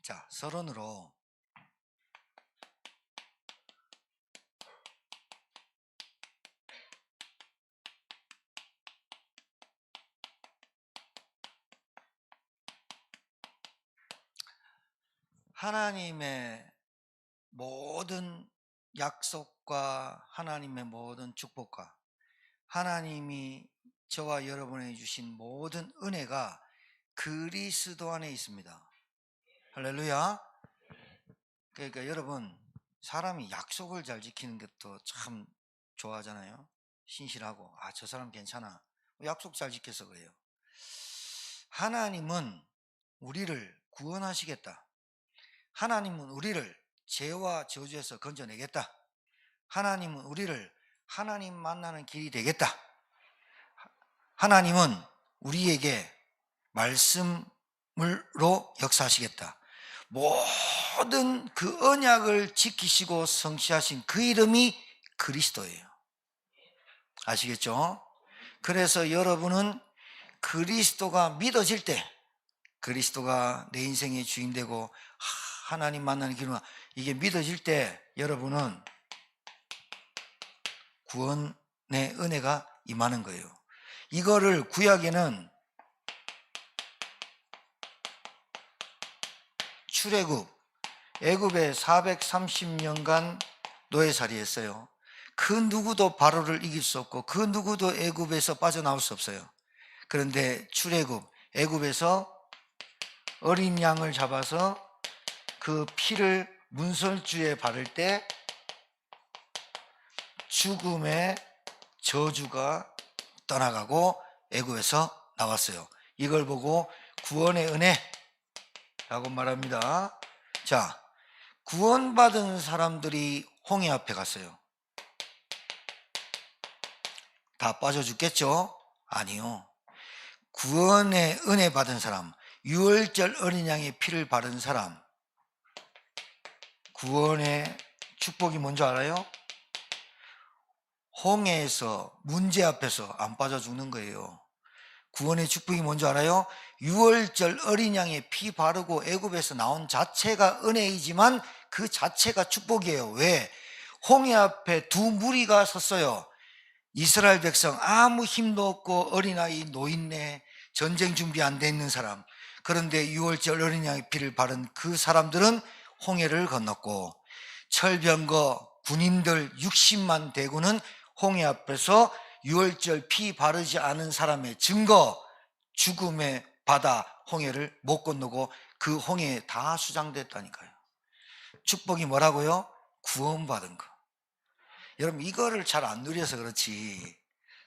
자, 서론으로 하나님의 모든 약속과 하나님의 모든 축복과 하나님이 저와 여러분에게 주신 모든 은혜가 그리스도 안에 있습니다. 할렐루야. 그러니까 여러분, 사람이 약속을 잘 지키는 것도 참 좋아하잖아요. 신실하고, 저 사람 괜찮아, 약속 잘 지켜서 그래요. 하나님은 우리를 구원하시겠다. 하나님은 우리를 죄와 저주에서 건져내겠다. 하나님은 우리를 하나님 만나는 길이 되겠다. 하나님은 우리에게 말씀으로 역사하시겠다. 모든 그 언약을 지키시고 성취하신 그 이름이 그리스도예요. 아시겠죠? 그래서 여러분은 그리스도가 믿어질 때, 그리스도가 내 인생의 주인 되고 하나님 만나는 길은, 이게 믿어질 때 여러분은 구원의 은혜가 임하는 거예요. 이거를 구약에는 출애굽, 애굽에 430년간 노예살이 했어요. 그 누구도 바로를 이길 수 없고 그 누구도 애굽에서 빠져나올 수 없어요. 그런데 출애굽, 애굽에서 어린 양을 잡아서 그 피를 문설주에 바를 때 죽음의 저주가 떠나가고 애굽에서 나왔어요. 이걸 보고 구원의 은혜라고 말합니다. 자, 구원받은 사람들이 홍해 앞에 갔어요. 다 빠져 죽겠죠? 아니요. 구원의 은혜 받은 사람, 유월절 어린 양의 피를 바른 사람, 구원의 축복이 뭔지 알아요? 홍해에서 문제 앞에서 안 빠져 죽는 거예요. 구원의 축복이 뭔지 알아요? 유월절 어린 양의 피 바르고 애굽에서 나온 자체가 은혜이지만 그 자체가 축복이에요. 왜? 홍해 앞에 두 무리가 섰어요. 이스라엘 백성, 아무 힘도 없고 어린아이, 노인네, 전쟁 준비 안 돼 있는 사람. 그런데 유월절 어린 양의 피를 바른 그 사람들은 홍해를 건넜고, 철병거 군인들 60만 대군은 홍해 앞에서 유월절 피 바르지 않은 사람의 증거, 죽음의 바다 홍해를 못 건너고 그 홍해에 다 수장됐다니까요. 축복이 뭐라고요? 구원받은 거. 여러분, 이거를 잘 안 누려서 그렇지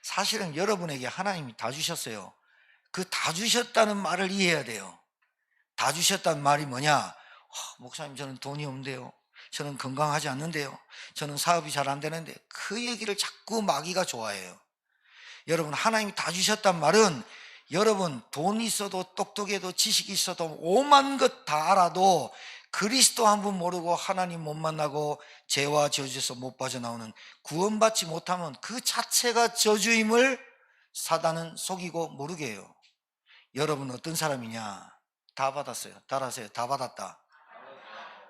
사실은 여러분에게 하나님이 다 주셨어요. 그 다 주셨다는 말을 이해해야 돼요. 다 주셨다는 말이 뭐냐? 목사님, 저는 돈이 없는데요, 저는 건강하지 않는데요, 저는 사업이 잘 안 되는데, 그 얘기를 자꾸 마귀가 좋아해요. 여러분, 하나님이 다 주셨단 말은 여러분 돈 있어도 똑똑해도 지식이 있어도 오만 것 다 알아도 그리스도 한 분 모르고 하나님 못 만나고 죄와 저주에서 못 빠져나오는, 구원받지 못하면 그 자체가 저주임을 사단은 속이고 모르게 해요. 여러분 어떤 사람이냐? 다 받았어요. 따라하세요. 다 받았다.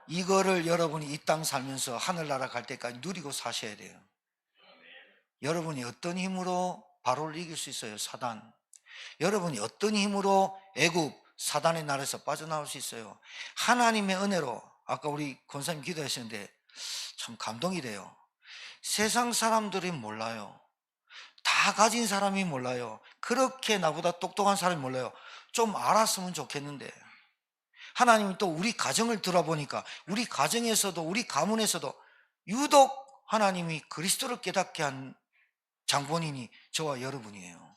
이거를 여러분이 이 땅 살면서 하늘나라 갈 때까지 누리고 사셔야 돼요. 여러분이 어떤 힘으로 바로를 이길 수 있어요? 사단. 여러분이 어떤 힘으로 애굽 사단의 나라에서 빠져나올 수 있어요? 하나님의 은혜로. 아까 우리 권사님 기도하셨는데 참 감동이 돼요. 세상 사람들이 몰라요. 다 가진 사람이 몰라요. 그렇게 나보다 똑똑한 사람이 몰라요. 좀 알았으면 좋겠는데, 하나님이 또 우리 가정을 들어보니까 우리 가정에서도 우리 가문에서도 유독 하나님이 그리스도를 깨닫게 한 장본인이 저와 여러분이에요.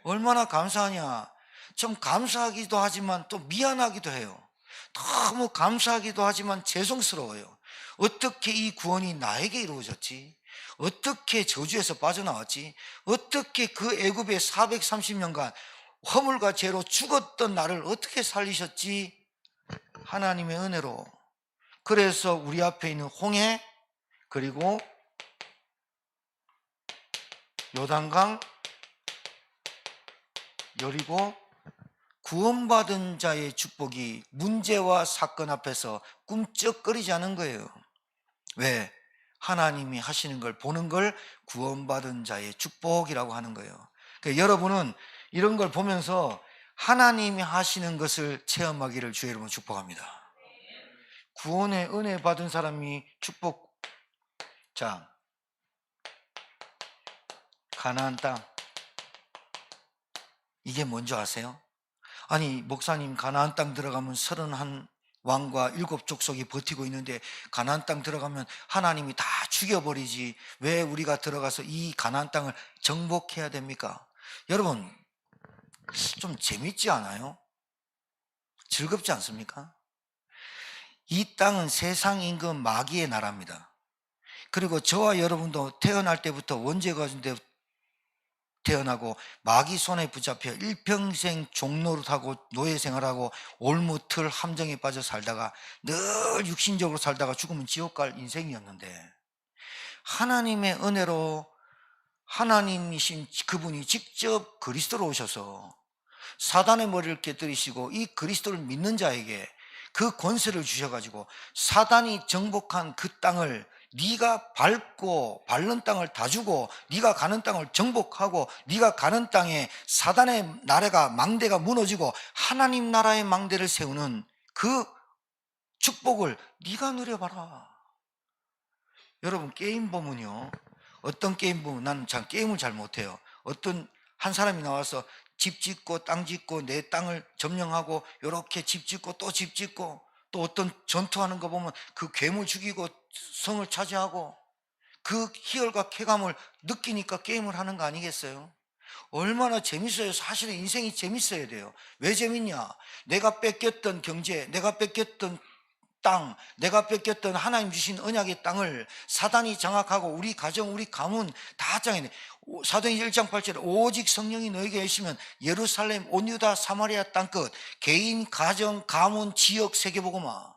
얼마나 감사하냐. 좀 감사하기도 하지만 또 미안하기도 해요. 너무 감사하기도 하지만 죄송스러워요. 어떻게 이 구원이 나에게 이루어졌지? 어떻게 저주에서 빠져나왔지? 어떻게 그 애굽의 430년간 허물과 죄로 죽었던 나를 어떻게 살리셨지? 하나님의 은혜로. 그래서 우리 앞에 있는 홍해, 그리고 요단강, 여리고, 구원받은 자의 축복이 문제와 사건 앞에서 꿈쩍거리지 않은 거예요. 왜? 하나님이 하시는 걸 보는 걸 구원받은 자의 축복이라고 하는 거예요. 그러니까 여러분은 이런 걸 보면서 하나님이 하시는 것을 체험하기를 주의 이름으로 축복합니다. 구원의 은혜 받은 사람이 축복. 자, 가나안 땅, 이게 뭔지 아세요? 아니, 목사님, 가나안 땅 들어가면 31 왕과 7 족속이 버티고 있는데 가나안 땅 들어가면 하나님이 다 죽여버리지 왜 우리가 들어가서 이 가나안 땅을 정복해야 됩니까? 여러분, 좀 재밌지 않아요? 즐겁지 않습니까? 이 땅은 세상 임금 마귀의 나라입니다. 그리고 저와 여러분도 태어날 때부터 원죄 가운데 태어나고 마귀 손에 붙잡혀 일평생 종노릇하고 노예생활하고 올무틀 함정에 빠져 살다가 늘 육신적으로 살다가 죽으면 지옥 갈 인생이었는데, 하나님의 은혜로 하나님이신 그분이 직접 그리스도로 오셔서 사단의 머리를 깨뜨리시고 이 그리스도를 믿는 자에게 그 권세를 주셔가지고 사단이 정복한 그 땅을 네가 밟고 밟는 땅을 다 주고 네가 가는 땅을 정복하고 네가 가는 땅에 사단의 나라가 망대가 무너지고 하나님 나라의 망대를 세우는 그 축복을 네가 누려봐라. 여러분, 게임 보면요, 어떤 게임 보면, 나는 참 게임을 잘 못해요. 어떤 한 사람이 나와서 집 짓고 땅 짓고 내 땅을 점령하고 이렇게 집 짓고 또 집 짓고, 또 어떤 전투하는 거 보면 그 괴물 죽이고 성을 차지하고 그 희열과 쾌감을 느끼니까 게임을 하는 거 아니겠어요? 얼마나 재밌어요. 사실은 인생이 재밌어야 돼요. 왜 재밌냐? 내가 뺏겼던 경제, 내가 뺏겼던 땅, 내가 뺏겼던 하나님 주신 언약의 땅을 사단이 장악하고 우리 가정, 우리 가문 다 장애네. 사도행전 1장 8절에 오직 성령이 너에게 계시면 예루살렘, 온 유다, 사마리아 땅끝, 개인, 가정, 가문, 지역, 세계복음화,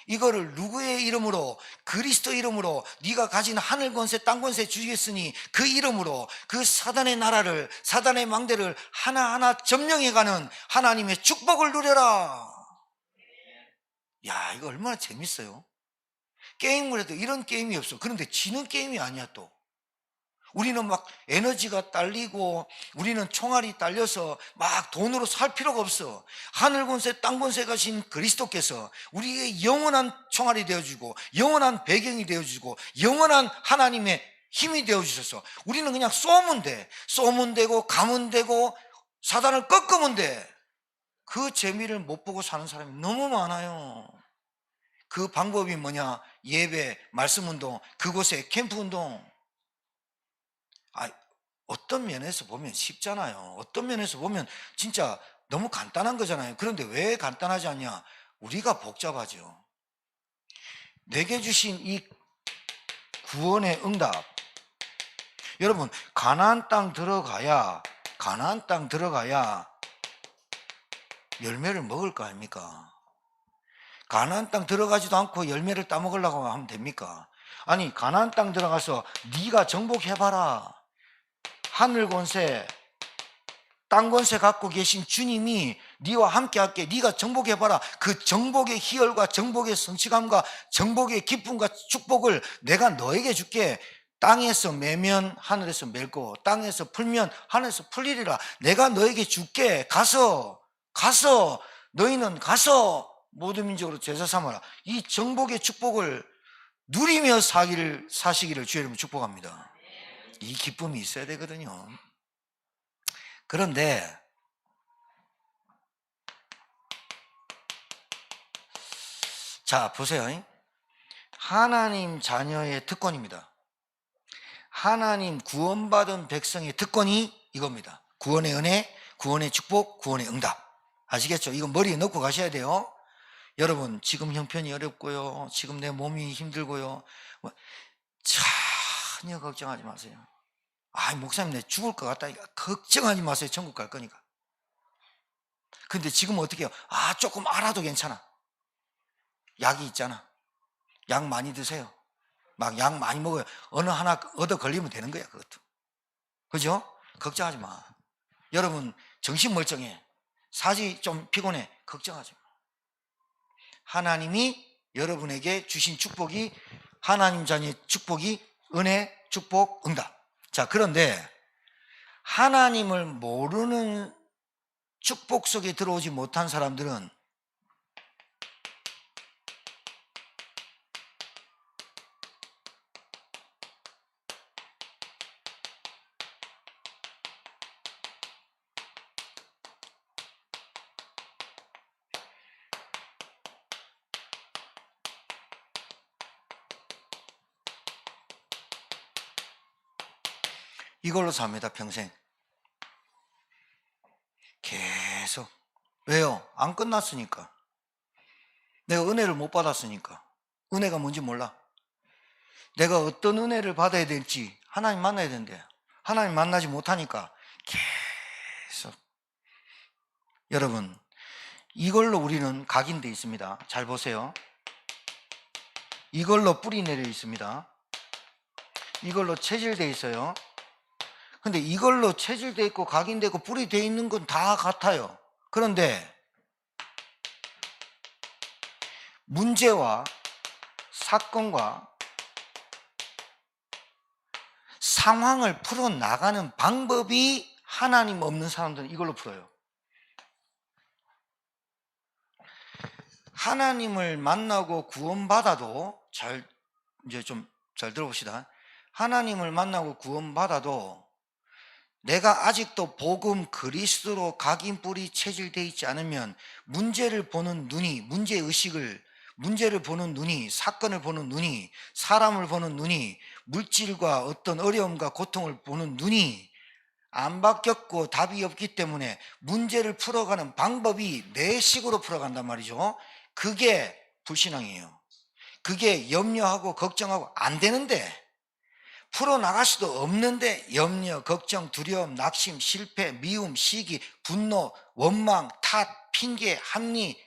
이거를 누구의 이름으로? 그리스도 이름으로 네가 가진 하늘 권세, 땅 권세 주겠으니 그 이름으로 그 사단의 나라를, 사단의 망대를 하나하나 점령해가는 하나님의 축복을 누려라. 야, 이거 얼마나 재밌어요. 게임을 해도 이런 게임이 없어. 그런데 지는 게임이 아니야. 또 우리는 막 에너지가 딸리고 우리는 총알이 딸려서 막 돈으로 살 필요가 없어. 하늘 권세 땅 권세 가신 그리스도께서 우리에게 영원한 총알이 되어주고 영원한 배경이 되어주고 영원한 하나님의 힘이 되어주셔서 우리는 그냥 쏘면 돼. 쏘면 되고 가면 되고 사단을 꺾으면 돼. 그 재미를 못 보고 사는 사람이 너무 많아요. 그 방법이 뭐냐? 예배, 말씀운동, 그곳에 캠프운동. 어떤 면에서 보면 쉽잖아요. 어떤 면에서 보면 진짜 너무 간단한 거잖아요. 그런데 왜 간단하지 않냐? 우리가 복잡하죠. 내게 주신 이 구원의 응답, 여러분, 가나안 땅 들어가야 열매를 먹을 거 아닙니까? 가나안 땅 들어가지도 않고 열매를 따먹으려고 하면 됩니까? 아니, 가나안 땅 들어가서 네가 정복해봐라. 하늘 권세, 땅 권세 갖고 계신 주님이 네와 함께 할게. 네가 정복해봐라. 그 정복의 희열과 정복의 성취감과 정복의 기쁨과 축복을 내가 너에게 줄게. 땅에서 매면 하늘에서 멜고 땅에서 풀면 하늘에서 풀리리라. 내가 너에게 줄게. 가서 너희는 가서 모든 민족으로 제자 삼아라. 이 정복의 축복을 누리며 사시기를 주의 이름으로 축복합니다. 이 기쁨이 있어야 되거든요. 그런데 자, 보세요. 하나님 자녀의 특권입니다. 하나님 구원받은 백성의 특권이 이겁니다. 구원의 은혜, 구원의 축복, 구원의 응답. 아시겠죠? 이거 머리에 넣고 가셔야 돼요. 여러분, 지금 형편이 어렵고요, 지금 내 몸이 힘들고요, 전혀 걱정하지 마세요. 목사님, 내 죽을 것 같다. 걱정하지 마세요. 천국 갈 거니까. 근데 지금 어떻게 해요? 조금 알아도 괜찮아. 약이 있잖아. 약 많이 드세요. 막 약 많이 먹어요. 어느 하나 얻어 걸리면 되는 거야, 그것도. 그죠? 걱정하지 마. 여러분, 정신 멀쩡해. 사지 좀 피곤해. 걱정하지 마. 하나님이 여러분에게 주신 축복이, 하나님 자녀의 축복이 은혜, 축복, 응답. 자, 그런데 하나님을 모르는 축복 속에 들어오지 못한 사람들은 이걸로 삽니다, 평생. 계속. 왜요? 안 끝났으니까. 내가 은혜를 못 받았으니까. 은혜가 뭔지 몰라. 내가 어떤 은혜를 받아야 될지 하나님 만나야 된대. 하나님 만나지 못하니까 계속. 여러분, 이걸로 우리는 각인되어 있습니다. 잘 보세요. 이걸로 뿌리 내려 있습니다. 이걸로 체질되어 있어요. 근데 이걸로 체질되어 있고 각인되어 있고 뿌리 되어 있는 건 다 같아요. 그런데 문제와 사건과 상황을 풀어나가는 방법이 하나님 없는 사람들은 이걸로 풀어요. 하나님을 만나고 구원받아도 이제 좀 잘 들어봅시다. 하나님을 만나고 구원받아도 내가 아직도 복음 그리스도로 각인 뿌리 체질되어 있지 않으면 문제를 보는 눈이, 문제를 보는 눈이, 사건을 보는 눈이, 사람을 보는 눈이, 물질과 어떤 어려움과 고통을 보는 눈이 안 바뀌었고 답이 없기 때문에 문제를 풀어가는 방법이 내 식으로 풀어간단 말이죠. 그게 불신앙이에요. 그게 염려하고 걱정하고 안 되는데, 풀어나갈 수도 없는데 염려, 걱정, 두려움, 낙심, 실패, 미움, 시기, 분노, 원망, 탓, 핑계, 합리.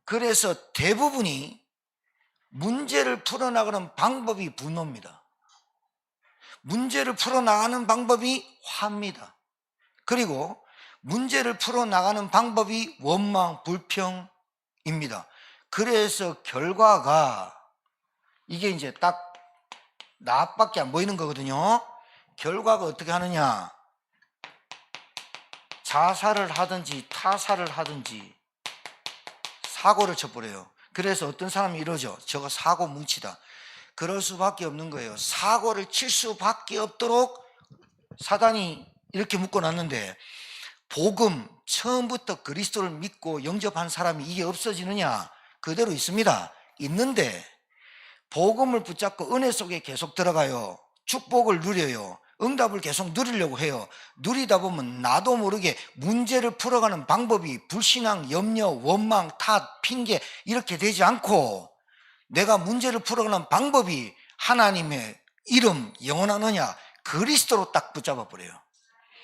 그래서 대부분이 문제를 풀어나가는 방법이 분노입니다. 문제를 풀어나가는 방법이 화입니다. 그리고 문제를 풀어나가는 방법이 원망, 불평입니다. 그래서 결과가 이게 이제 딱 나밖에 안 보이는 거거든요. 결과가 어떻게 하느냐, 자살을 하든지 타살을 하든지 사고를 쳐버려요. 그래서 어떤 사람이 이러죠. 저거 사고 뭉치다. 그럴 수밖에 없는 거예요. 사고를 칠 수밖에 없도록 사단이 이렇게 묶어놨는데, 복음 처음부터 그리스도를 믿고 영접한 사람이 이게 없어지느냐? 그대로 있습니다. 있는데 복음을 붙잡고 은혜 속에 계속 들어가요. 축복을 누려요. 응답을 계속 누리려고 해요. 누리다 보면 나도 모르게 문제를 풀어가는 방법이 불신앙, 염려, 원망, 탓, 핑계 이렇게 되지 않고, 내가 문제를 풀어가는 방법이 하나님의 이름, 영원한 언약, 그리스도로 딱 붙잡아 버려요.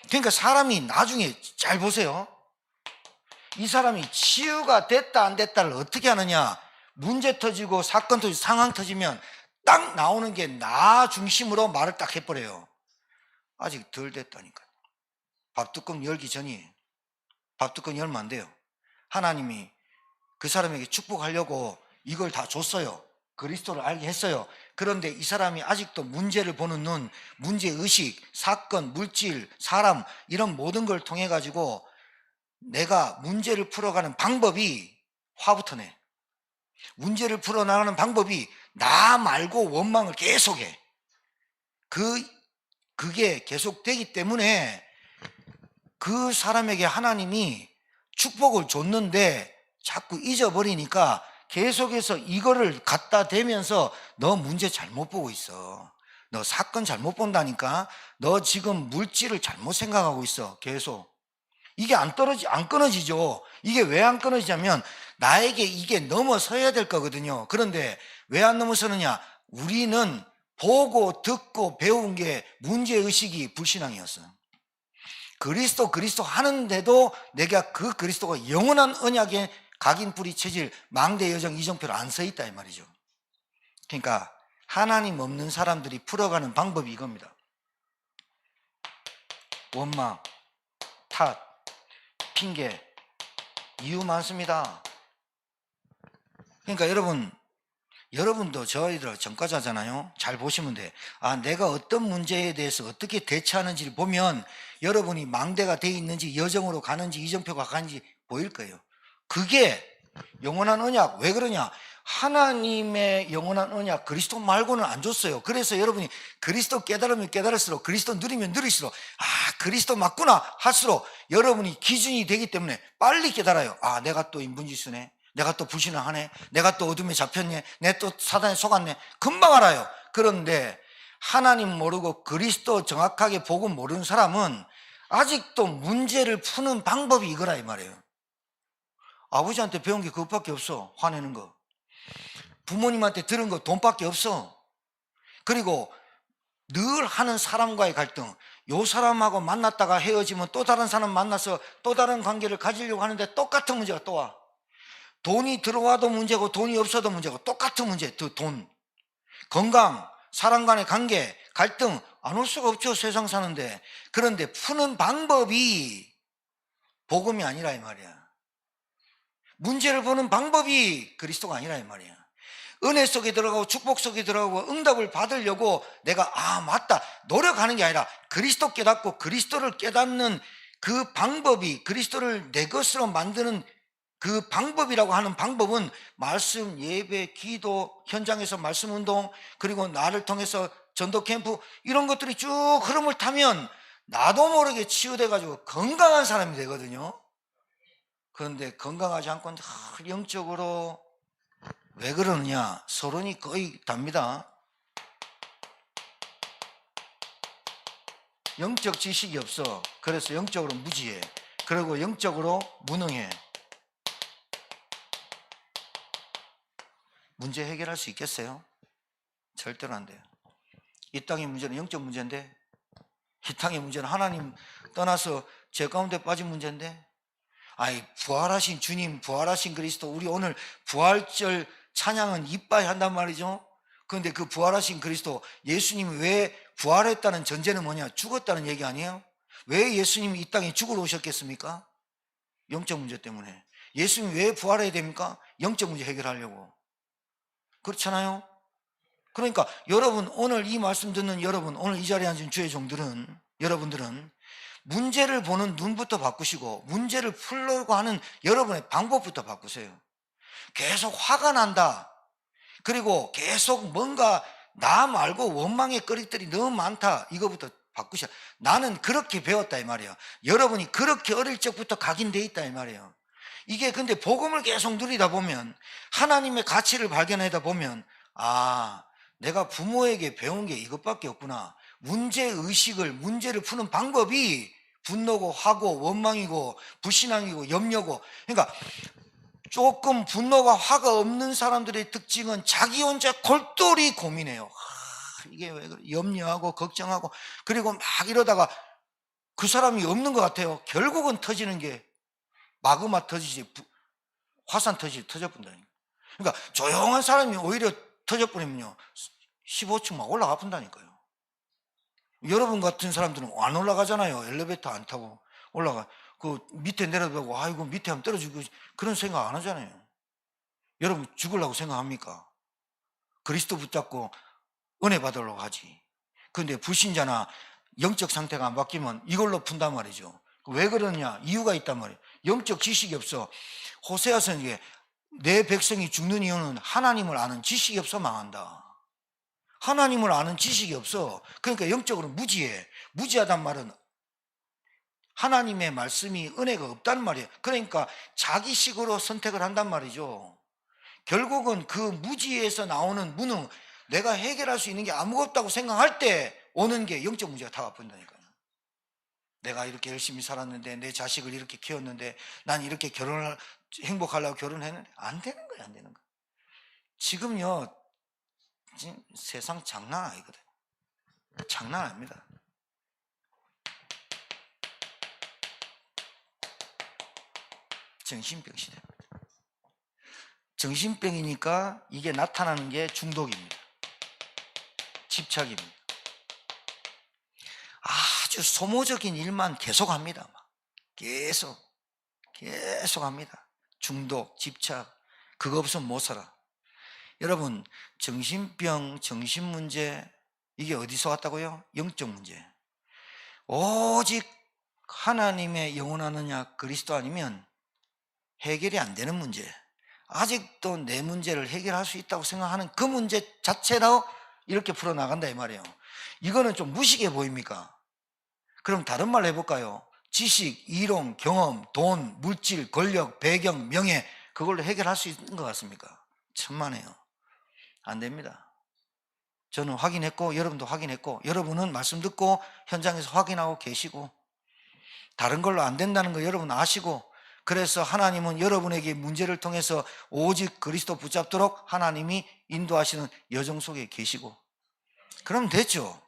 그러니까 사람이 나중에, 잘 보세요, 이 사람이 치유가 됐다 안 됐다를 어떻게 하느냐, 문제 터지고 사건 터지고 상황 터지면 딱 나오는 게 나 중심으로 말을 딱 해버려요. 아직 덜 됐다니까요. 밥뚜껑 열기 전이에요. 밥뚜껑 열면 안 돼요. 하나님이 그 사람에게 축복하려고 이걸 다 줬어요. 그리스도를 알게 했어요. 그런데 이 사람이 아직도 문제를 보는 눈, 문제의식, 사건, 물질, 사람 이런 모든 걸 통해 가지고 내가 문제를 풀어가는 방법이 화부터 내. 문제를 풀어나가는 방법이 나 말고 원망을 계속해. 그게 계속되기 때문에 그 사람에게 하나님이 축복을 줬는데 자꾸 잊어버리니까 계속해서 이거를 갖다 대면서 너 문제 잘못 보고 있어. 너 사건 잘못 본다니까. 너 지금 물질을 잘못 생각하고 있어. 계속. 이게 안 끊어지죠. 이게 왜 안 끊어지냐면 나에게 이게 넘어서야 될 거거든요. 그런데 왜 안 넘어서느냐? 우리는 보고 듣고 배운 게 문제의식이 불신앙이었어. 그리스도 하는데도 내가 그 그리스도가 영원한 언약의 각인 뿌리 체질 망대 여정 이정표를 안 써 있다 이 말이죠. 그러니까 하나님 없는 사람들이 풀어가는 방법이 이겁니다. 원망, 탓, 핑계, 이유 많습니다. 그러니까 여러분도 저희들 전과자잖아요. 잘 보시면 돼. 내가 어떤 문제에 대해서 어떻게 대처하는지를 보면 여러분이 망대가 돼 있는지 여정으로 가는지 이정표가 가는지 보일 거예요. 그게 영원한 언약. 왜 그러냐? 하나님의 영원한 언약 그리스도 말고는 안 줬어요. 그래서 여러분이 그리스도 깨달으면 깨달을수록, 그리스도 누리면 누릴수록, 그리스도 맞구나 할수록 여러분이 기준이 되기 때문에 빨리 깨달아요. 내가 또 인본지수네, 내가 또 불신하네, 내가 또 어둠에 잡혔네, 내가 또 사단에 속았네. 금방 알아요. 그런데 하나님 모르고 그리스도 정확하게 보고 모르는 사람은 아직도 문제를 푸는 방법이 이거라 이 말이에요. 아버지한테 배운 게 그것밖에 없어. 화내는 거. 부모님한테 들은 거 돈밖에 없어. 그리고 늘 하는 사람과의 갈등. 요 사람하고 만났다가 헤어지면 또 다른 사람 만나서 또 다른 관계를 가지려고 하는데 똑같은 문제가 또 와. 돈이 들어와도 문제고 돈이 없어도 문제고 똑같은 문제. 돈, 건강, 사람 간의 관계, 갈등 안 올 수가 없죠. 세상 사는데. 그런데 푸는 방법이 복음이 아니라 이 말이야. 문제를 보는 방법이 그리스도가 아니라 이 말이야. 은혜 속에 들어가고 축복 속에 들어가고 응답을 받으려고 내가 맞다 노력하는 게 아니라 그리스도 깨닫고 그리스도를 깨닫는 그 방법이, 그리스도를 내 것으로 만드는 그 방법이라고 하는 방법은 말씀, 예배, 기도, 현장에서 말씀 운동, 그리고 나를 통해서 전도 캠프 이런 것들이 쭉 흐름을 타면 나도 모르게 치유돼가지고 건강한 사람이 되거든요. 그런데 건강하지 않고 영적으로 왜 그러느냐? 서론이 거의 답니다. 영적 지식이 없어. 그래서 영적으로 무지해. 그리고 영적으로 무능해. 문제 해결할 수 있겠어요? 절대로 안 돼요. 이 땅의 문제는 영적 문제인데, 이 땅의 문제는 하나님 떠나서 죄 가운데 빠진 문제인데, 부활하신 주님, 부활하신 그리스도, 우리 오늘 부활절 찬양은 이빠이 한단 말이죠. 그런데 그 부활하신 그리스도, 예수님이 왜 부활했다는 전제는 뭐냐? 죽었다는 얘기 아니에요? 왜 예수님이 이 땅에 죽으러 오셨겠습니까? 영적 문제 때문에. 예수님이 왜 부활해야 됩니까? 영적 문제 해결하려고. 그렇잖아요? 그러니까 여러분, 오늘 이 말씀 듣는 여러분, 오늘 이 자리에 앉은 주의 종들은, 여러분들은 문제를 보는 눈부터 바꾸시고 문제를 풀려고 하는 여러분의 방법부터 바꾸세요. 계속 화가 난다. 그리고 계속 뭔가 나 말고 원망의 거리들이 너무 많다. 이거부터 바꾸셔. 나는 그렇게 배웠다 이 말이에요. 여러분이 그렇게 어릴 적부터 각인돼 있다 이 말이에요. 이게 근데 복음을 계속 누리다 보면, 하나님의 가치를 발견하다 보면, 내가 부모에게 배운 게 이것밖에 없구나. 문제의식을, 문제를 푸는 방법이 분노고 화고 원망이고 불신앙이고 염려고. 그러니까 조금 분노가 화가 없는 사람들의 특징은 자기 혼자 골똘히 고민해요. 이게 왜 그래? 염려하고 걱정하고, 그리고 막 이러다가 그 사람이 없는 것 같아요. 결국은 터지는 게 마그마 터지지, 화산 터지지, 터져본다니까. 그러니까 조용한 사람이 오히려 터져버리면요 15층 막 올라가 본다니까요. 여러분 같은 사람들은 안 올라가잖아요. 엘리베이터 안 타고 올라가. 그 밑에 내려다보고 아이고 밑에 하면 떨어지고 그런 생각 안 하잖아요. 여러분 죽으려고 생각합니까? 그리스도 붙잡고 은혜 받으려고 하지. 그런데 불신자나 영적 상태가 안 바뀌면 이걸로 푼단 말이죠. 왜 그러냐? 이유가 있단 말이에요. 영적 지식이 없어. 호세아서는 이게 내 백성이 죽는 이유는 하나님을 아는 지식이 없어 망한다. 하나님을 아는 지식이 없어. 그러니까 영적으로 무지해. 무지하단 말은 하나님의 말씀이 은혜가 없단 말이에요. 그러니까 자기식으로 선택을 한단 말이죠. 결국은 그 무지에서 나오는 무능, 내가 해결할 수 있는 게 아무것도 없다고 생각할 때 오는 게 영적 문제가 다 와버린다니까요. 내가 이렇게 열심히 살았는데, 내 자식을 이렇게 키웠는데, 난 이렇게 결혼을 행복하려고 결혼했는데 안 되는 거예요. 안 되는 거예요. 지금요 지금 세상 장난 아니거든. 장난 아닙니다. 정신병 시대입니다. 정신병이니까 이게 나타나는 게 중독입니다. 집착입니다. 아주 소모적인 일만 계속합니다. 계속 계속 합니다. 중독, 집착, 그거 없으면 못 살아. 여러분, 정신병, 정신문제, 이게 어디서 왔다고요? 영적 문제. 오직 하나님의 영원하느냐 그리스도 아니면 해결이 안 되는 문제, 아직도 내 문제를 해결할 수 있다고 생각하는 그 문제 자체로 이렇게 풀어나간다 이 말이에요. 이거는 좀 무식해 보입니까? 그럼 다른 말 해볼까요? 지식, 이론, 경험, 돈, 물질, 권력, 배경, 명예, 그걸로 해결할 수 있는 것 같습니까? 천만에요. 안 됩니다. 저는 확인했고 여러분도 확인했고, 여러분은 말씀 듣고 현장에서 확인하고 계시고, 다른 걸로 안 된다는 거 여러분 아시고, 그래서 하나님은 여러분에게 문제를 통해서 오직 그리스도 붙잡도록 하나님이 인도하시는 여정 속에 계시고, 그럼 됐죠.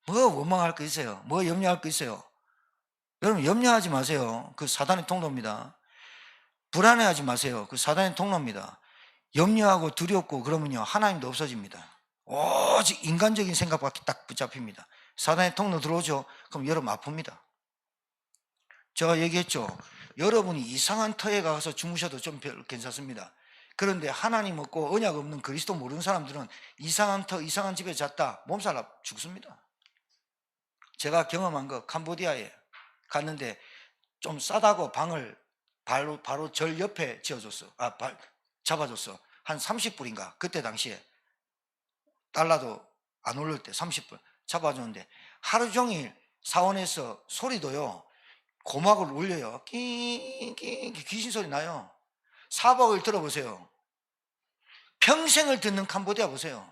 뭐 원망할 거 있어요? 뭐 염려할 거 있어요? 여러분 염려하지 마세요. 그 사단의 통로입니다. 불안해하지 마세요. 그 사단의 통로입니다. 염려하고 두렵고 그러면요 하나님도 없어집니다. 오직 인간적인 생각밖에 딱 붙잡힙니다. 사단의 통로 들어오죠. 그럼 여러분 아픕니다. 제가 얘기했죠. 여러분이 이상한 터에 가서 주무셔도 좀 괜찮습니다. 그런데 하나님 없고 언약 없는 그리스도 모르는 사람들은 이상한 터, 이상한 집에 잤다 몸살 죽습니다. 제가 경험한 거, 캄보디아에 갔는데 좀 싸다고 방을 바로 절 옆에 지어줬어. 잡아줬어. 한 30불인가 그때 당시에 달러도 안 오를 때 30불 잡아줬는데, 하루 종일 사원에서 소리도요 고막을 울려요. 낑낑 귀신 소리 나요. 4박을 들어보세요. 평생을 듣는 캄보디아 보세요.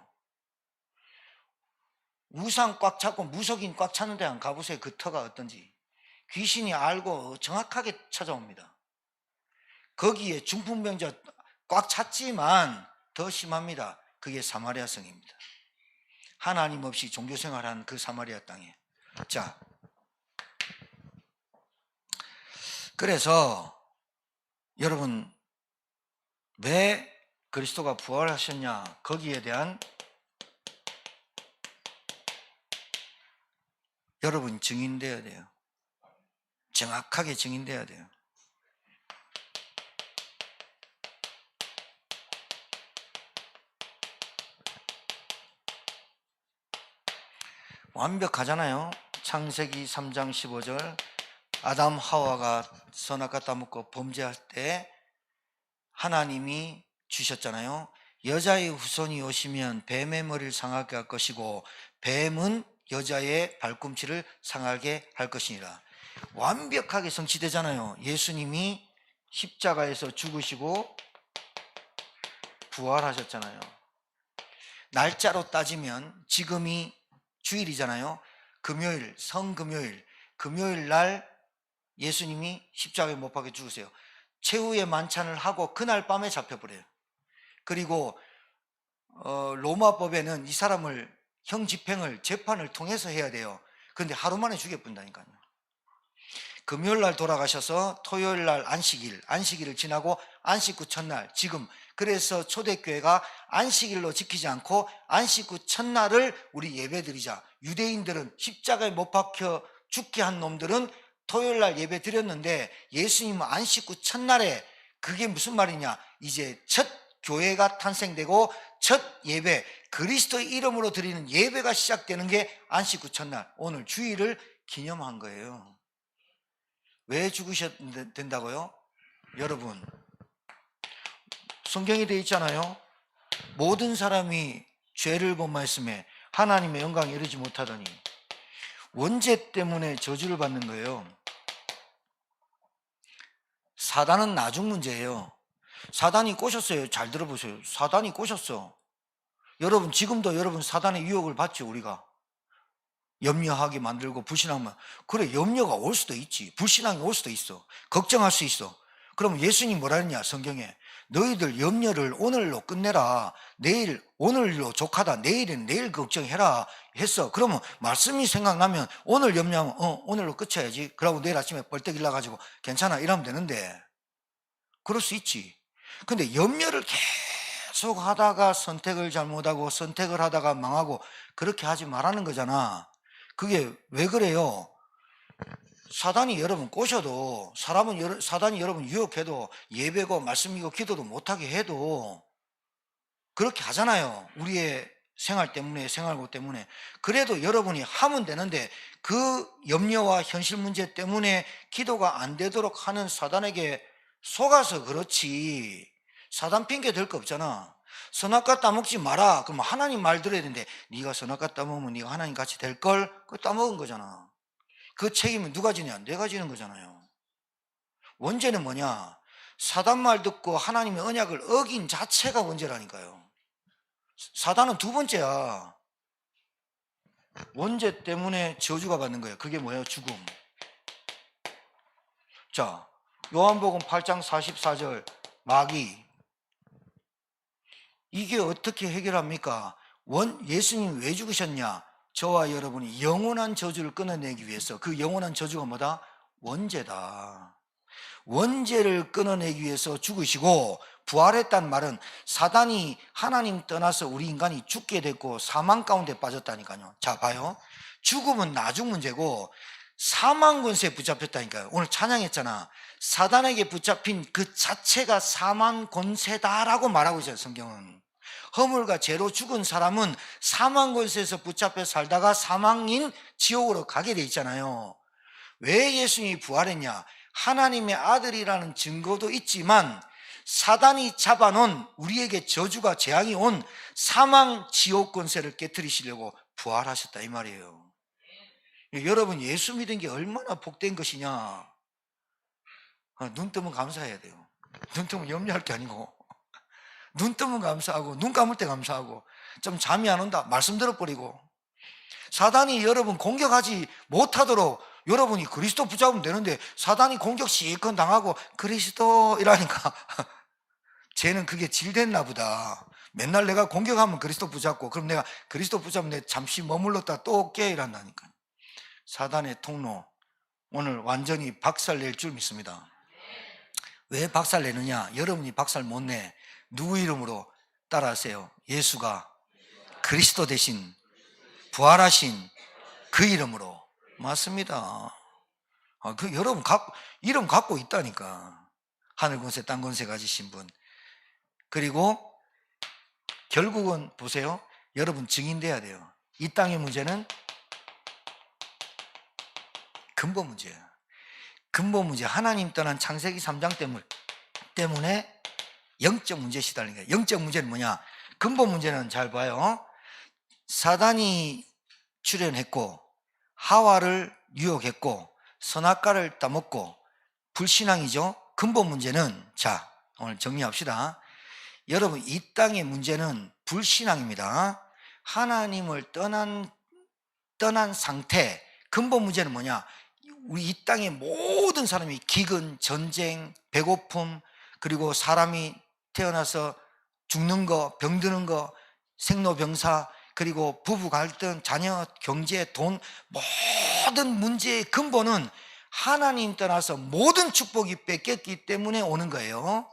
우상 꽉 차고 무속인 꽉 차는 데 한 가보세요. 그 터가 어떤지. 귀신이 알고 정확하게 찾아옵니다. 거기에 중풍병자 꽉 찼지만 더 심합니다. 그게 사마리아 성입니다. 하나님 없이 종교생활하는 그 사마리아 땅에. 자, 그래서 여러분 왜 그리스도가 부활하셨냐, 거기에 대한 여러분 증인되어야 돼요. 정확하게 증인되어야 돼요. 완벽하잖아요. 창세기 3장 15절 아담 하와가 선악과 따먹고 범죄할 때 하나님이 주셨잖아요. 여자의 후손이 오시면 뱀의 머리를 상하게 할 것이고 뱀은 여자의 발꿈치를 상하게 할 것이니라. 완벽하게 성취되잖아요. 예수님이 십자가에서 죽으시고 부활하셨잖아요. 날짜로 따지면 지금이 주일이잖아요. 금요일, 성금요일, 금요일 날 예수님이 십자가에 못 박혀 죽으세요. 최후의 만찬을 하고 그날 밤에 잡혀버려요. 그리고 로마법에는 이 사람을 형 집행을 재판을 통해서 해야 돼요. 그런데 하루 만에 죽여본다니까요. 금요일 날 돌아가셔서 토요일 날 안식일을 지나고 안식 후 첫날, 지금 그래서 초대교회가 안식일로 지키지 않고 안식 후 첫날을 우리 예배드리자. 유대인들은 십자가에 못 박혀 죽게 한 놈들은 토요일 날 예배 드렸는데 예수님은 안식 후 첫날에, 그게 무슨 말이냐, 이제 첫 교회가 탄생되고 첫 예배, 그리스도의 이름으로 드리는 예배가 시작되는 게 안식 후 첫날, 오늘 주일을 기념한 거예요. 왜 죽으셔야 된다고요? 여러분 성경에 되어 있잖아요. 모든 사람이 죄를 범하였음에 하나님의 영광에 이르지 못하더니, 원죄 때문에 저주를 받는 거예요. 사단은 나중 문제예요. 사단이 꼬셨어요. 잘 들어보세요. 사단이 꼬셨어. 여러분 지금도 여러분 사단의 유혹을 받죠. 우리가 염려하게 만들고 불신하면, 그래 염려가 올 수도 있지. 불신앙이 올 수도 있어. 걱정할 수 있어. 그럼 예수님 뭐라 했냐 성경에, 너희들 염려를 오늘로 끝내라. 내일, 오늘로 족하다. 내일은 내일 걱정해라 했어. 그러면 말씀이 생각나면 오늘 염려하면 오늘로 끝쳐야지. 그러고 내일 아침에 벌떡 일어나가지고 괜찮아 이러면 되는데, 그럴 수 있지. 근데 염려를 계속 하다가 선택을 잘못하고 선택을 하다가 망하고 그렇게 하지 말라는 거잖아. 그게 왜 그래요? 사단이 여러분 꼬셔도, 사단이 여러분 유혹해도, 예배고 말씀이고 기도도 못하게 해도 그렇게 하잖아요. 우리의 생활 때문에, 생활고 때문에. 그래도 여러분이 하면 되는데, 그 염려와 현실 문제 때문에 기도가 안 되도록 하는 사단에게 속아서 그렇지, 사단 핑계 될 거 없잖아. 선악과 따먹지 마라. 그럼 하나님 말 들어야 되는데, 네가 선악과 따먹으면 네가 하나님 같이 될걸? 그거 따먹은 거잖아. 그 책임은 누가 지냐? 내가 지는 거잖아요. 원죄는 뭐냐? 사단 말 듣고 하나님의 언약을 어긴 자체가 원죄라니까요. 사단은 두 번째야. 원죄 때문에 저주가 받는 거예요. 그게 뭐예요? 죽음. 자, 요한복음 8장 44절 마귀. 이게 어떻게 해결합니까? 예수님 왜 죽으셨냐? 저와 여러분이 영원한 저주를 끊어내기 위해서. 그 영원한 저주가 뭐다? 원죄다. 원죄를 끊어내기 위해서 죽으시고 부활했단 말은 사단이 하나님 떠나서 우리 인간이 죽게 됐고 사망 가운데 빠졌다니까요. 자, 봐요. 죽음은 나중 문제고 사망 권세에 붙잡혔다니까요. 오늘 찬양했잖아. 사단에게 붙잡힌 그 자체가 사망 권세다라고 말하고 있어요, 성경은. 허물과 죄로 죽은 사람은 사망 권세에서 붙잡혀 살다가 사망인 지옥으로 가게 돼 있잖아요. 왜 예수님이 부활했냐? 하나님의 아들이라는 증거도 있지만 사단이 잡아놓은, 우리에게 저주가 재앙이 온 사망 지옥 권세를 깨뜨리시려고 부활하셨다, 이 말이에요. 여러분, 예수 믿은 게 얼마나 복된 것이냐. 눈 뜨면 감사해야 돼요. 눈 뜨면 염려할 게 아니고, 눈 뜨면 감사하고 눈 감을 때 감사하고, 좀 잠이 안 온다 말씀 들어버리고, 사단이 여러분 공격하지 못하도록 여러분이 그리스도 붙잡으면 되는데, 사단이 공격 시컷 당하고 그리스도 이라니까 쟤는 그게 질됐나 보다. 맨날 내가 공격하면 그리스도 붙잡고, 그럼 내가 그리스도 붙잡으면 내가 잠시 머물렀다 또 깨 이란다니까. 사단의 통로 오늘 완전히 박살낼 줄 믿습니다. 왜 박살내느냐? 여러분이 박살 못 내. 누구 이름으로? 따라하세요. 예수가 그리스도 대신 부활하신 그 이름으로. 맞습니다. 그 여러분 이름 갖고 있다니까. 하늘 권세 땅 권세 가지신 분. 그리고 결국은 보세요. 여러분 증인돼야 돼요. 이 땅의 문제는 근본 문제예요. 근본 문제. 하나님 떠난 창세기 3장 때문에 영적 문제에 시달린 거예요. 영적 문제는 뭐냐? 근본 문제는 잘 봐요. 사단이 출현했고 하와를 유혹했고 선악과를 따먹고 불신앙이죠. 근본 문제는, 자, 오늘 정리합시다. 여러분, 이 땅의 문제는 불신앙입니다. 하나님을 떠난 상태. 근본 문제는 뭐냐? 우리 이 땅의 모든 사람이 기근, 전쟁, 배고픔, 그리고 사람이 태어나서 죽는 거, 병드는 거, 생로병사, 그리고 부부 갈등, 자녀, 경제, 돈, 모든 문제의 근본은 하나님 떠나서 모든 축복이 뺏겼기 때문에 오는 거예요.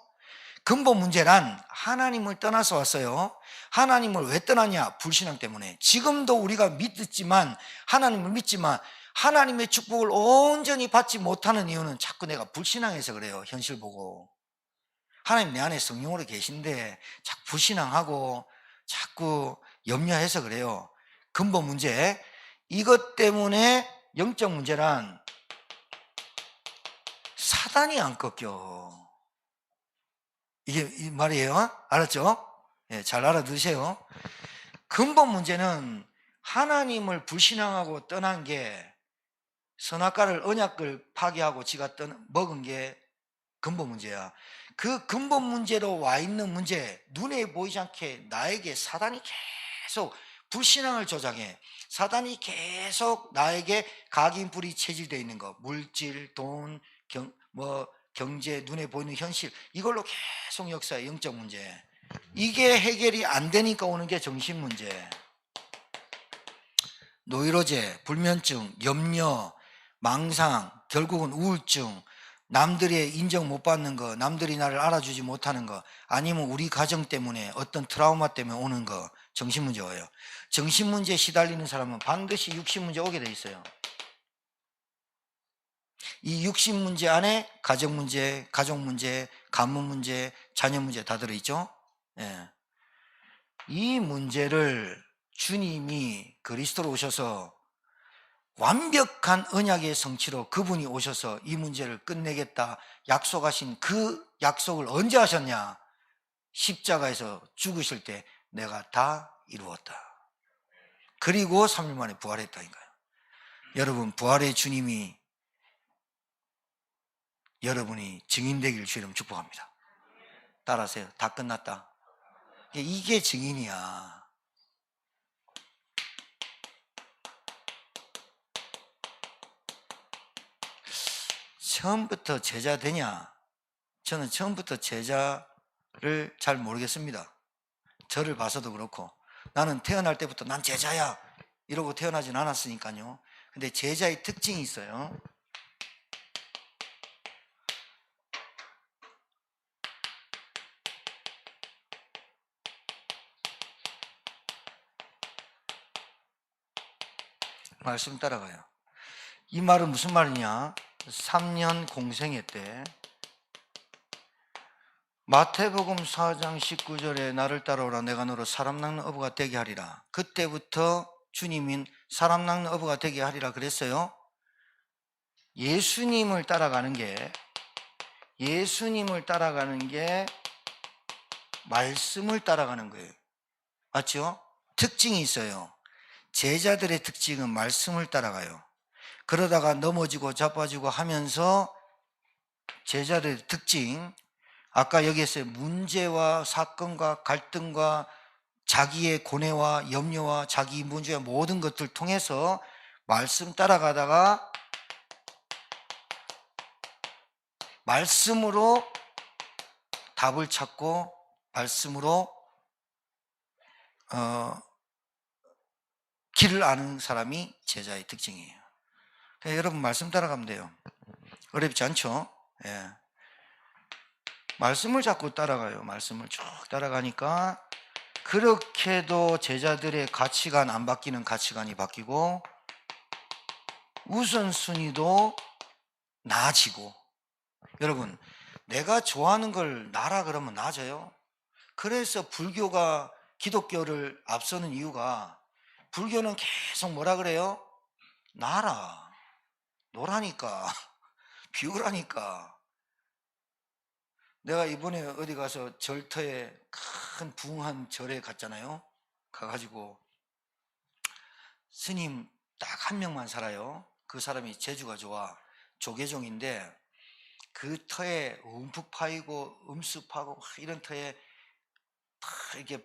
근본 문제란 하나님을 떠나서 왔어요. 하나님을 왜 떠났냐? 불신앙 때문에. 지금도 우리가 믿지만, 하나님을 믿지만 하나님의 축복을 온전히 받지 못하는 이유는 자꾸 내가 불신앙해서 그래요. 현실 보고. 하나님 내 안에 성령으로 계신데 자꾸 불신앙하고 자꾸 염려해서 그래요. 근본 문제. 이것 때문에 영적 문제란 사단이 안 꺾여. 이게 이 말이에요. 알았죠? 네, 잘 알아두세요. 근본 문제는 하나님을 불신앙하고 떠난 게, 선악과를, 언약을 파괴하고 지가 먹은 게 근본 문제야. 그 근본 문제로 와 있는 문제, 눈에 보이지 않게 나에게 사단이 계속 불신앙을 조장해. 사단이 계속 나에게 각인불이 체질되어 있는 거, 물질, 돈, 경제, 눈에 보이는 현실, 이걸로 계속 역사해. 영적 문제. 이게 해결이 안 되니까 오는 게 정신 문제. 노이로제, 불면증, 염려, 망상, 결국은 우울증, 남들의 인정 못 받는 거, 남들이 나를 알아주지 못하는 거, 아니면 우리 가정 때문에 어떤 트라우마 때문에 오는 거, 정신문제예요. 정신문제에 시달리는 사람은 반드시 육신문제 오게 돼 있어요. 이 60문제 안에 가정문제, 가족문제, 가문문제, 자녀문제 다 들어있죠. 예. 이 문제를 주님이 그리스도로 오셔서 완벽한 언약의 성취로 그분이 오셔서 이 문제를 끝내겠다 약속하신 그 약속을 언제 하셨냐? 십자가에서 죽으실 때 내가 다 이루었다. 그리고 3일 만에 부활했다니까요. 여러분, 부활의 주님이 여러분이 증인되기를 주님 축복합니다. 따라하세요. 다 끝났다. 이게 증인이야. 처음부터 제자 되냐? 저는 처음부터 제자를 잘 모르겠습니다. 저를 봐서도 그렇고 나는 태어날 때부터 난 제자야 이러고 태어나진 않았으니까요. 근데 제자의 특징이 있어요. 말씀 따라가요. 이 말은 무슨 말이냐? 3년 공생애 때 마태복음 4장 19절에 나를 따라오라 내가 너로 사람 낚는 어부가 되게 하리라. 그때부터 주님인 사람 낚는 어부가 되게 하리라 그랬어요. 예수님을 따라가는 게 말씀을 따라가는 거예요. 맞죠? 특징이 있어요. 제자들의 특징은 말씀을 따라가요. 그러다가 넘어지고 자빠지고 하면서 제자들의 특징, 아까 여기에서 문제와 사건과 갈등과 자기의 고뇌와 염려와 자기 문제와 모든 것들 통해서 말씀 따라가다가 말씀으로 답을 찾고 말씀으로 길을 아는 사람이 제자의 특징이에요. 그러니까 여러분 말씀 따라가면 돼요. 어렵지 않죠? 예. 말씀을 자꾸 따라가요. 말씀을 쭉 따라가니까 그렇게도 제자들의 가치관 안 바뀌는 가치관이 바뀌고 우선순위도 나아지고. 여러분, 내가 좋아하는 걸 나라 그러면 나아져요. 그래서 불교가 기독교를 앞서는 이유가 불교는 계속 뭐라 그래요? 나라, 노라니까, 비우라니까. 내가 이번에 어디 가서 절터에 큰 붕한 절에 갔잖아요. 가가지고 스님 딱 한 명만 살아요. 그 사람이 재주가 좋아. 조계종인데 그 터에 움푹 파이고 음습하고 이런 터에 이렇게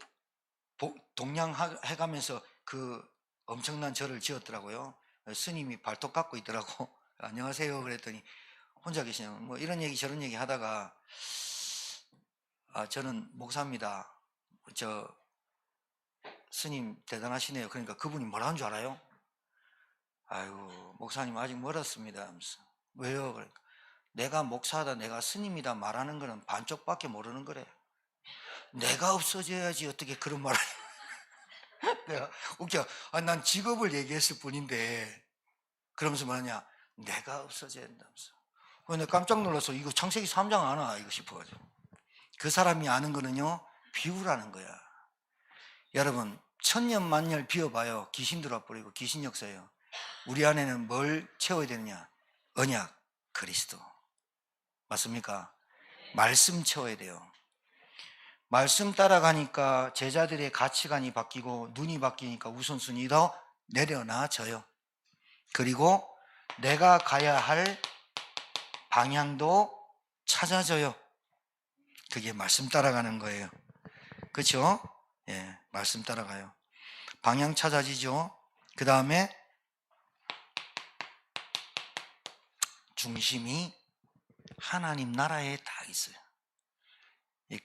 동냥해가면서 그 엄청난 절을 지었더라고요. 스님이 발톱 깎고 있더라고. 안녕하세요 그랬더니 혼자 계시냐고 뭐 이런 얘기 저런 얘기 하다가 저는 목사입니다. 저 스님 대단하시네요. 그러니까 그분이 뭐라는 줄 알아요? 아이고 목사님 아직 멀었습니다 하면서. 왜요? 그러니까 내가 목사다 내가 스님이다 말하는 거는 반쪽밖에 모르는 거래. 내가 없어져야지 어떻게 그런 말을 내가 웃겨. 난 직업을 얘기했을 뿐인데 그러면서 뭐하냐 내가 없어져야 된다면서. 근데 깜짝 놀라서 이거 창세기 3장 아나 이거 싶어가지고. 그 사람이 아는 거는요 비유라는 거야. 여러분 천년 만년 비워봐요. 귀신 들어와버리고 귀신 역사예요. 우리 안에는 뭘 채워야 되느냐? 언약, 그리스도. 맞습니까? 말씀 채워야 돼요. 말씀 따라가니까 제자들의 가치관이 바뀌고 눈이 바뀌니까 우선순위도 내려놔져요. 그리고 내가 가야 할 방향도 찾아져요. 그게 말씀 따라가는 거예요. 그렇죠? 예, 말씀 따라가요. 방향 찾아지죠. 그 다음에 중심이 하나님 나라에 딱 있어요.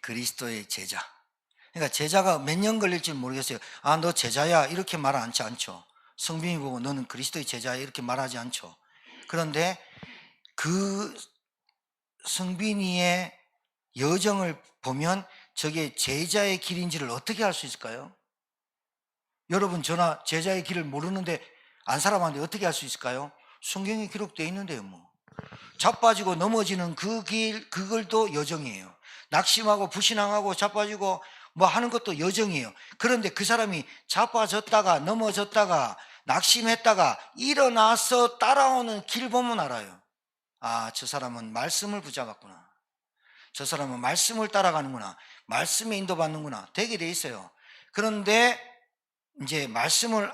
그리스도의 제자. 그러니까 제자가 몇 년 걸릴지 모르겠어요. 너 제자야 이렇게 말하지 않죠. 성빈이 보고 너는 그리스도의 제자야 이렇게 말하지 않죠. 그런데 그 성빈이의 여정을 보면 저게 제자의 길인지를 어떻게 알 수 있을까요? 여러분 저나 제자의 길을 모르는데 안 살아봤는데 어떻게 알 수 있을까요? 성경에 기록되어 있는데요. 뭐 자빠지고 넘어지는 그 길, 그걸도 여정이에요. 낙심하고 불신앙하고 자빠지고 뭐 하는 것도 여정이에요. 그런데 그 사람이 자빠졌다가 넘어졌다가 낙심했다가 일어나서 따라오는 길 보면 알아요. 아, 저 사람은 말씀을 붙잡았구나. 저 사람은 말씀을 따라가는구나. 말씀에 인도받는구나. 되게 돼 있어요. 그런데 이제 말씀을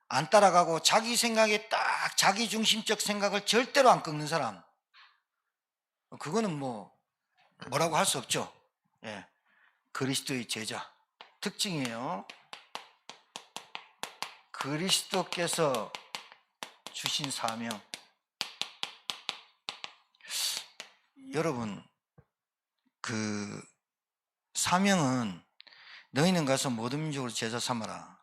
안 따라가고 자기 생각에 딱 자기 중심적 생각을 절대로 안 꺾는 사람, 그거는 뭐라고 할 수 없죠. 예, 그리스도의 제자 특징이에요. 그리스도께서 주신 사명. 여러분, 그 사명은 너희는 가서 모든 민족으로 제자 삼아라.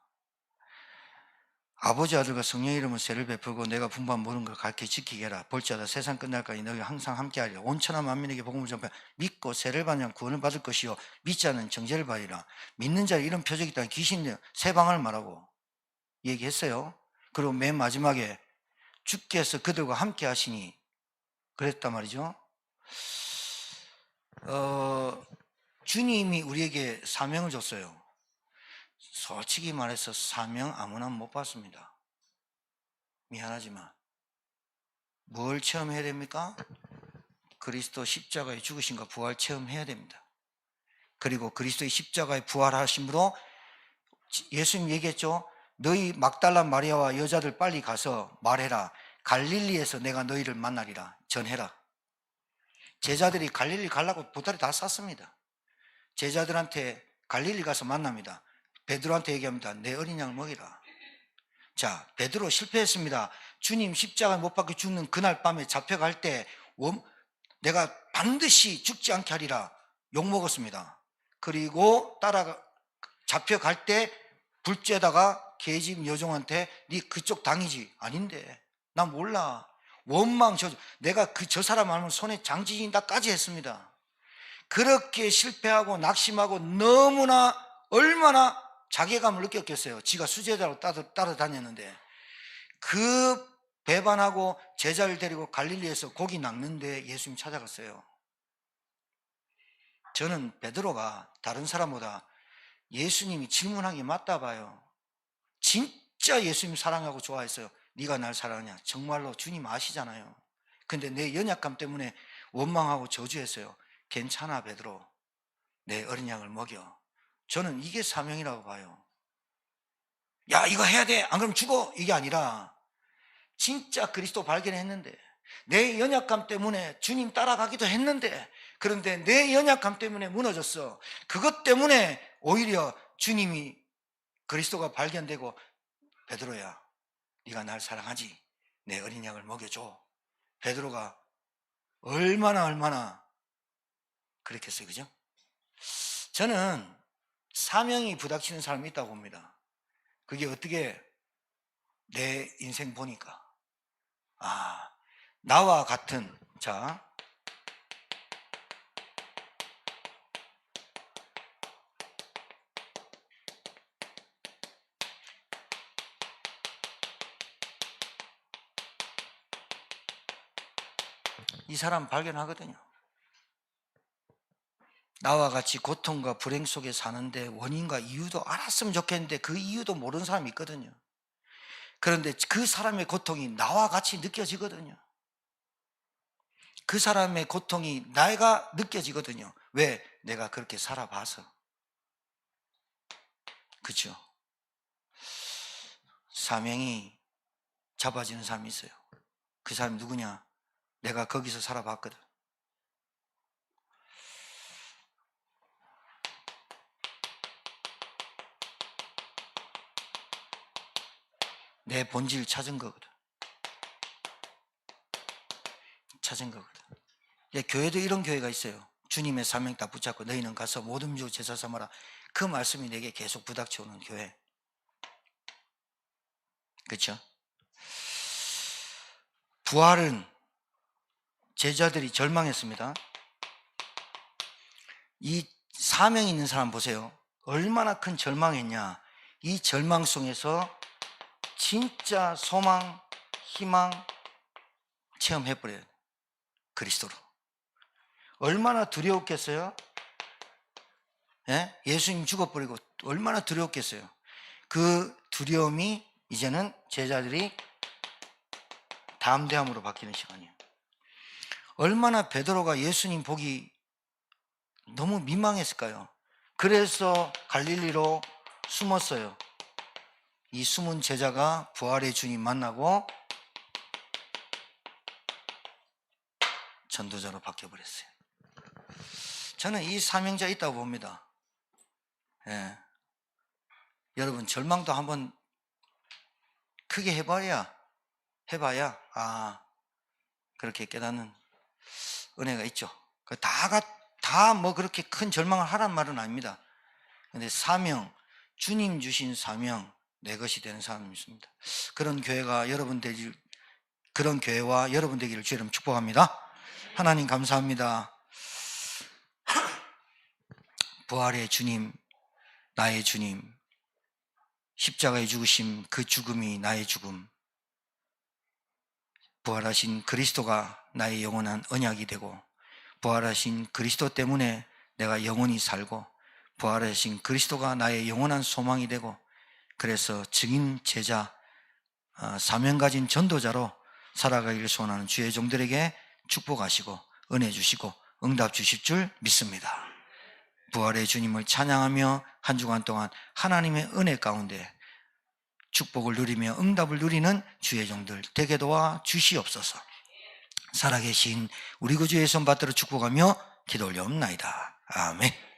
아버지, 아들과 성령의 이름으로 세를 베풀고 내가 분부한 모든 걸 가르쳐 지키게 해라. 볼지어다 세상 끝날까지 너희가 항상 함께하리라. 온 천하 만민에게 복음을 전파. 믿고 세를 받으면 구원을 받을 것이요 믿지 않는 정죄를 받으리라. 믿는 자에 이런 표적이 있다는 귀신 세 방을 말하고 얘기했어요. 그리고 맨 마지막에 주께서 그들과 함께 하시니 그랬단 말이죠. 주님이 우리에게 사명을 줬어요. 솔직히 말해서 사명 아무나 못 받습니다. 미안하지만 뭘 체험해야 됩니까? 그리스도 십자가의 죽으심과 부활 체험해야 됩니다. 그리고 그리스도의 십자가의 부활하심으로 예수님 얘기했죠. 너희 막달라 마리아와 여자들 빨리 가서 말해라. 갈릴리에서 내가 너희를 만나리라. 전해라. 제자들이 갈릴리 가려고 보따리 다 쌌습니다. 제자들한테 갈릴리 가서 만납니다. 베드로한테 얘기합니다. 내 어린 양을 먹이라. 자, 베드로 실패했습니다. 주님 십자가 못 박혀 죽는 그날 밤에 잡혀갈 때 내가 반드시 죽지 않게 하리라 욕먹었습니다. 그리고 잡혀갈 때 불쬐다가 계집 여종한테 네 그쪽 당이지. 아닌데 나 몰라. 원망 내가 저 사람 알면 손에 장지진다까지 했습니다. 그렇게 실패하고 낙심하고 너무나 얼마나 자괴감을 느꼈겠어요. 지가 수제자로 따라다녔는데 그 배반하고 제자를 데리고 갈릴리에서 고기 낚는데 예수님 찾아갔어요. 저는 베드로가 다른 사람보다 예수님이 질문한 게 맞다 봐요. 진짜 예수님 사랑하고 좋아했어요. 네가 날 사랑하냐? 정말로 주님 아시잖아요. 근데 내 연약감 때문에 원망하고 저주했어요. 괜찮아 베드로, 내 어린 양을 먹여. 저는 이게 사명이라고 봐요. 야 이거 해야 돼, 안 그러면 죽어, 이게 아니라 진짜 그리스도 발견했는데 내 연약감 때문에 주님 따라가기도 했는데 그런데 내 연약감 때문에 무너졌어. 그것 때문에 오히려 주님이 그리스도가 발견되고 베드로야 네가 날 사랑하지? 내 어린 양을 먹여줘. 베드로가 얼마나 그랬겠어요. 그죠? 저는 사명이 부닥치는 사람이 있다고 봅니다. 그게 어떻게 내 인생 보니까 나와 같은 이 사람 발견하거든요. 나와 같이 고통과 불행 속에 사는데 원인과 이유도 알았으면 좋겠는데 그 이유도 모르는 사람이 있거든요. 그런데 그 사람의 고통이 나와 같이 느껴지거든요. 그 사람의 고통이 내가 느껴지거든요. 왜? 내가 그렇게 살아봐서. 그렇죠? 사명이 잡아지는 사람이 있어요. 그 사람이 누구냐? 내가 거기서 살아봤거든. 내 본질 찾은 거거든. 교회도 이런 교회가 있어요. 주님의 사명 다 붙잡고 너희는 가서 모든 민족 제자 삼아라. 그 말씀이 내게 계속 부닥쳐오는 교회. 그렇죠? 부활은 제자들이 절망했습니다. 이 사명 있는 사람 보세요. 얼마나 큰 절망했냐. 이 절망 속에서 진짜 소망, 희망, 체험해버려요. 그리스도로. 얼마나 두려웠겠어요? 예? 예수님 죽어버리고 얼마나 두려웠겠어요? 그 두려움이 이제는 제자들이 담대함으로 바뀌는 시간이에요. 얼마나 베드로가 예수님 보기 너무 민망했을까요? 그래서 갈릴리로 숨었어요. 이 숨은 제자가 부활의 주님 만나고 전도자로 바뀌어버렸어요. 저는 이 사명자 있다고 봅니다. 예. 여러분, 절망도 한번 크게 해봐야 그렇게 깨닫는 은혜가 있죠. 다 뭐 그렇게 큰 절망을 하란 말은 아닙니다. 근데 사명, 주님 주신 사명, 내 것이 되는 사람이 있습니다. 그런 교회와 여러분 되기를 주의 이름 축복합니다. 하나님 감사합니다. 부활의 주님, 나의 주님, 십자가의 죽으심, 그 죽음이 나의 죽음, 부활하신 그리스도가 나의 영원한 언약이 되고, 부활하신 그리스도 때문에 내가 영원히 살고, 부활하신 그리스도가 나의 영원한 소망이 되고, 그래서 증인 제자, 사명 가진 전도자로 살아가기를 소원하는 주의 종들에게 축복하시고 은혜 주시고 응답 주실 줄 믿습니다. 부활의 주님을 찬양하며 한 주간 동안 하나님의 은혜 가운데 축복을 누리며 응답을 누리는 주의 종들 되게 도와 주시옵소서. 살아계신 우리 구주 예수 받들어 축복하며 기도 올려옵나이다. 아멘.